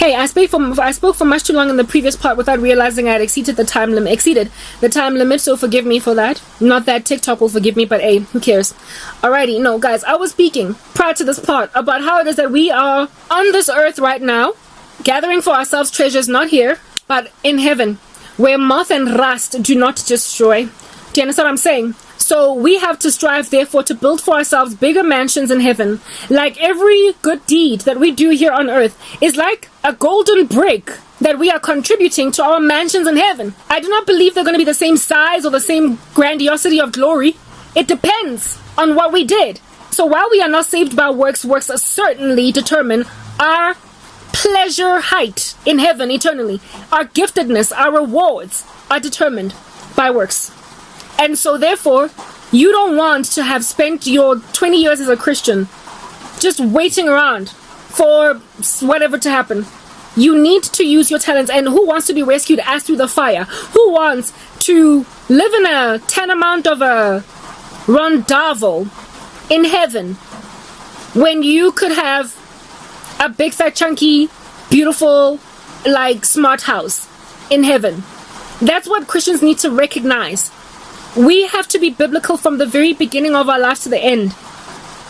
Hey, I spoke for much too long in the previous part without realizing I had exceeded the time limit, so forgive me for that. Not that TikTok will forgive me, but hey, who cares? Alrighty, no, guys, I was speaking prior to this part about how it is that we are on this earth right now, gathering for ourselves treasures not here, but in heaven, where moth and rust do not destroy. Do you understand what I'm saying? So we have to strive, therefore, to build for ourselves bigger mansions in heaven. Like every good deed that we do here on earth is like a golden brick that we are contributing to our mansions in heaven. I do not believe they're going to be the same size or the same grandiosity of glory. It depends on what we did. So while we are not saved by works certainly determine our pleasure height in heaven eternally. Our giftedness, our rewards are determined by works. And so therefore, you don't want to have spent your 20 years as a Christian just waiting around for whatever to happen. You need to use your talents. And who wants to be rescued as through the fire? Who wants to live in a tanamount of a rondavel in heaven when you could have a big, fat, chunky, beautiful, like, smart house in heaven? That's what Christians need to recognize. We have to be biblical from the very beginning of our lives to the end.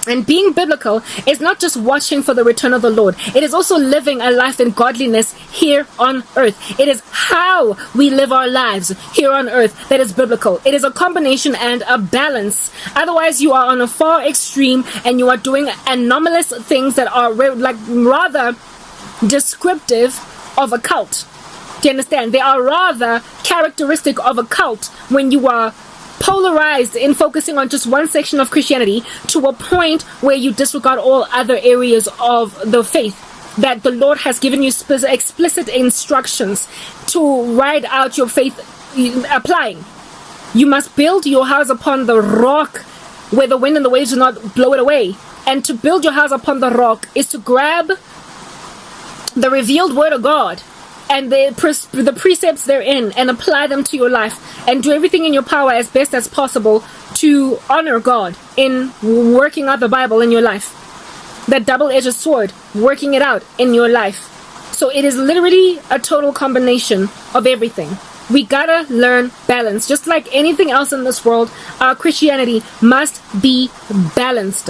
And being biblical is not just watching for the return of the Lord. It is also living a life in godliness here on earth. It is how we live our lives here on earth that is biblical. It is a combination and a balance. Otherwise, you are on a far extreme and you are doing anomalous things that are rather descriptive of a cult. Do you understand? They are rather characteristic of a cult when you are polarized in focusing on just one section of Christianity to a point where you disregard all other areas of the faith that the Lord has given you explicit instructions to ride out your faith applying. You must build your house upon the rock where the wind and the waves do not blow it away. And to build your house upon the rock is to grab the revealed word of God and the precepts therein and apply them to your life and do everything in your power as best as possible to honor God in working out the Bible in your life. That double-edged sword, working it out in your life. So it is literally a total combination of everything. We gotta learn balance. Just like anything else in this world, our Christianity must be balanced.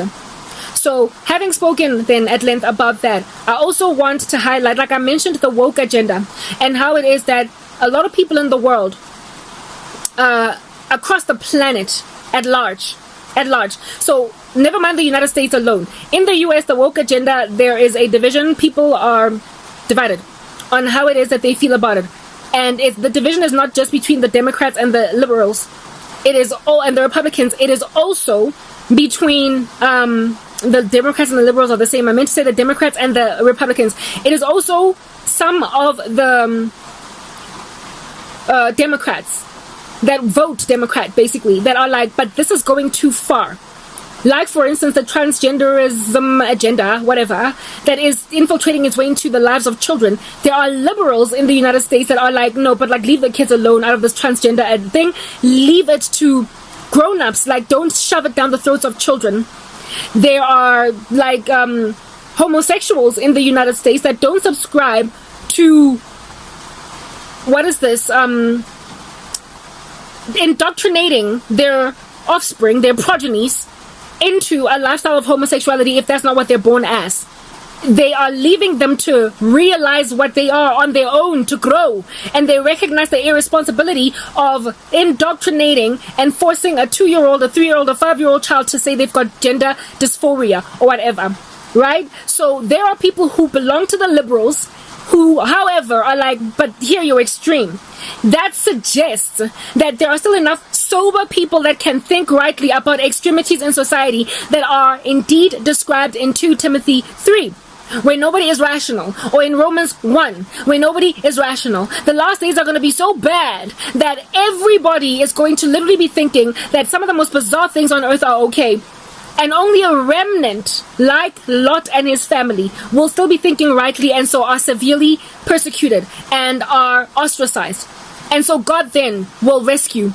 So, having spoken then at length about that, I also want to highlight, like I mentioned, the woke agenda and how it is that a lot of people in the world, across the planet at large. So, never mind the United States alone. In the US, the woke agenda, there is a division. People are divided on how it is that they feel about it. And the division is not just between the Democrats and the liberals. It is and the Republicans. It is also between the Democrats and the liberals are the same. I meant to say the Democrats and the Republicans. It is also some of the Democrats that vote Democrat, basically, that are like, but this is going too far. Like, for instance, the transgenderism agenda, whatever, that is infiltrating its way into the lives of children. There are liberals in the United States that are like, no, but like, leave the kids alone out of this transgender thing. Leave it to grown-ups. Like, don't shove it down the throats of children. There are like homosexuals in the United States that don't subscribe to indoctrinating their offspring, their progenies, into a lifestyle of homosexuality if that's not what they're born as. They are leaving them to realize what they are on their own, to grow. And they recognize the irresponsibility of indoctrinating and forcing a 2-year-old, a 3-year-old, a 5-year-old child to say they've got gender dysphoria or whatever. Right? So there are people who belong to the liberals who, however, are like, but here you're extreme. That suggests that there are still enough sober people that can think rightly about extremities in society that are indeed described in 2 Timothy 3. Where nobody is rational, or in Romans 1, where nobody is rational. The last days are going to be so bad that everybody is going to literally be thinking that some of the most bizarre things on earth are okay. And only a remnant, like Lot and his family, will still be thinking rightly and so are severely persecuted and are ostracized. And so God then will rescue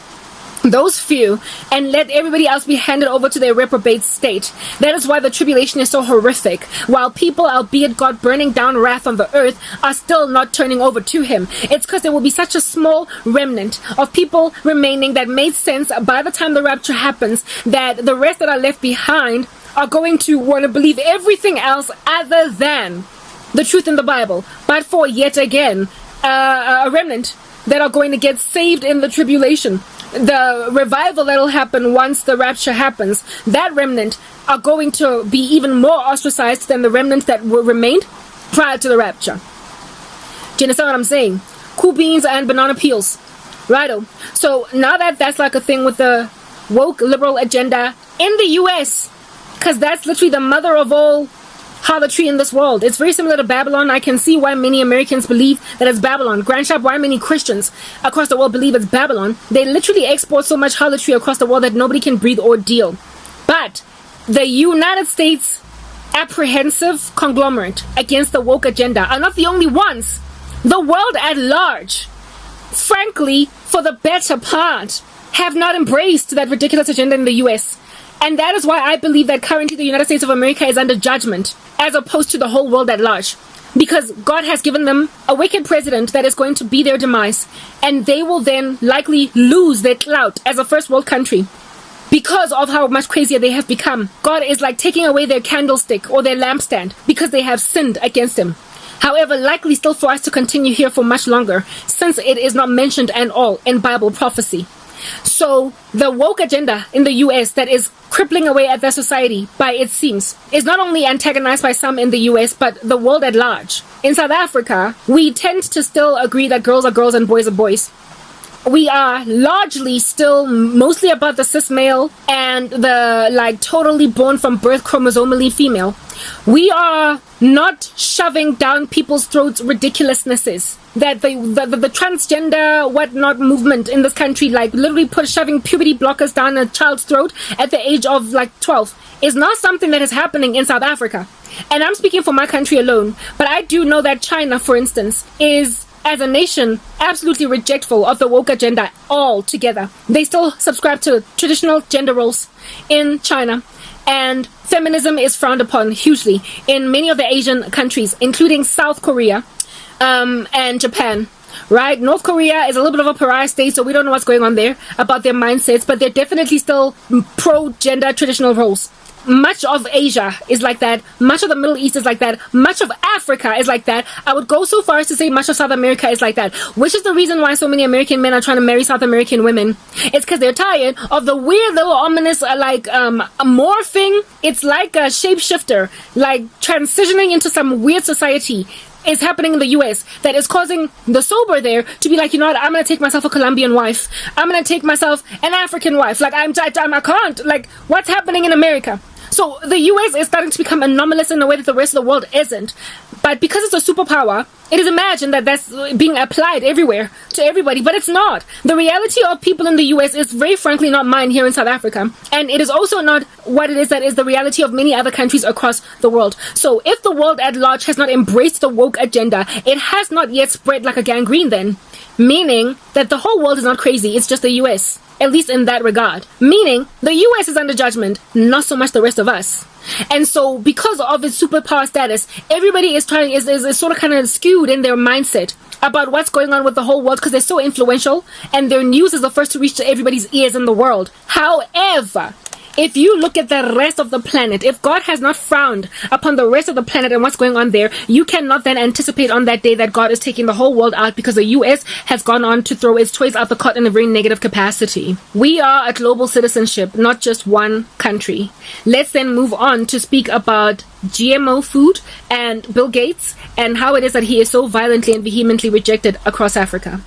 those few, and let everybody else be handed over to their reprobate state. That is why the tribulation is so horrific. While people, albeit God burning down wrath on the earth, are still not turning over to him. It's because there will be such a small remnant of people remaining that made sense by the time the rapture happens, that the rest that are left behind are going to want to believe everything else other than the truth in the Bible. But for yet again, a remnant that are going to get saved in the tribulation. The revival that will happen once the rapture happens, that remnant are going to be even more ostracized than the remnants that were remained prior to the rapture. Do you understand what I'm saying? Cool beans and banana peels. Righto. So now that that's like a thing with the woke liberal agenda in the US, because that's literally the mother of all harlotry in this world. It's very similar to Babylon. I can see why many Americans believe that it's Babylon. Grant up why many Christians across the world believe it's Babylon. They literally export so much harlotry across the world that nobody can breathe or deal. But the United States apprehensive conglomerate against the woke agenda are not the only ones. The world at large, frankly, for the better part, have not embraced that ridiculous agenda in the US. And that is why I believe that currently the United States of America is under judgment, as opposed to the whole world at large. Because God has given them a wicked president that is going to be their demise. And they will then likely lose their clout as a first world country. Because of how much crazier they have become. God is like taking away their candlestick or their lampstand because they have sinned against him. However, likely still for us to continue here for much longer, since it is not mentioned at all in Bible prophecy. So the woke agenda in the US that is crippling away at their society, by it seems, is not only antagonized by some in the US, but the world at large. In South Africa, we tend to still agree that girls are girls and boys are boys. We are largely still mostly about the cis male and the like totally born from birth chromosomally female. We are not shoving down people's throats ridiculousnesses that the transgender whatnot movement in this country, like literally shoving puberty blockers down a child's throat at the age of like 12, is not something that is happening in South Africa. And I'm speaking for my country alone, but I do know that China, for instance, is, as a nation, absolutely rejectful of the woke agenda altogether. They still subscribe to traditional gender roles in China, and feminism is frowned upon hugely in many of the Asian countries, including South Korea and Japan. Right? North Korea is a little bit of a pariah state, so we don't know what's going on there about their mindsets, but they're definitely still pro-gender traditional roles. Much of Asia is like that. Much of the Middle East is like that. Much of Africa is like that. I would go so far as to say much of South America is like that, which is the reason why so many American men are trying to marry South American women. It's because they're tired of the weird little ominous morphing. It's like a shapeshifter, like transitioning into some weird society is happening in the US that is causing the sober there to be like, you know what, I'm gonna take myself a Colombian wife. I'm gonna take myself an African wife. Like I can't. Like, what's happening in America? So the US is starting to become anomalous in a way that the rest of the world isn't. But because it's a superpower, it is imagined that that's being applied everywhere to everybody, but it's not. The reality of people in the US is very frankly not mine here in South Africa. And it is also not what it is that is the reality of many other countries across the world. So if the world at large has not embraced the woke agenda, it has not yet spread like a gangrene then. Meaning that the whole world is not crazy, it's just the US. At least in that regard. Meaning, the US is under judgment, not so much the rest of us. And so, because of its superpower status, everybody is sort of kind of skewed in their mindset about what's going on with the whole world because they're so influential and their news is the first to reach to everybody's ears in the world. However, if you look at the rest of the planet, if God has not frowned upon the rest of the planet and what's going on there, you cannot then anticipate on that day that God is taking the whole world out because the US has gone on to throw its toys out the cot in a very negative capacity. We are a global citizenship, not just one country. Let's then move on to speak about GMO food and Bill Gates and how it is that he is so violently and vehemently rejected across Africa.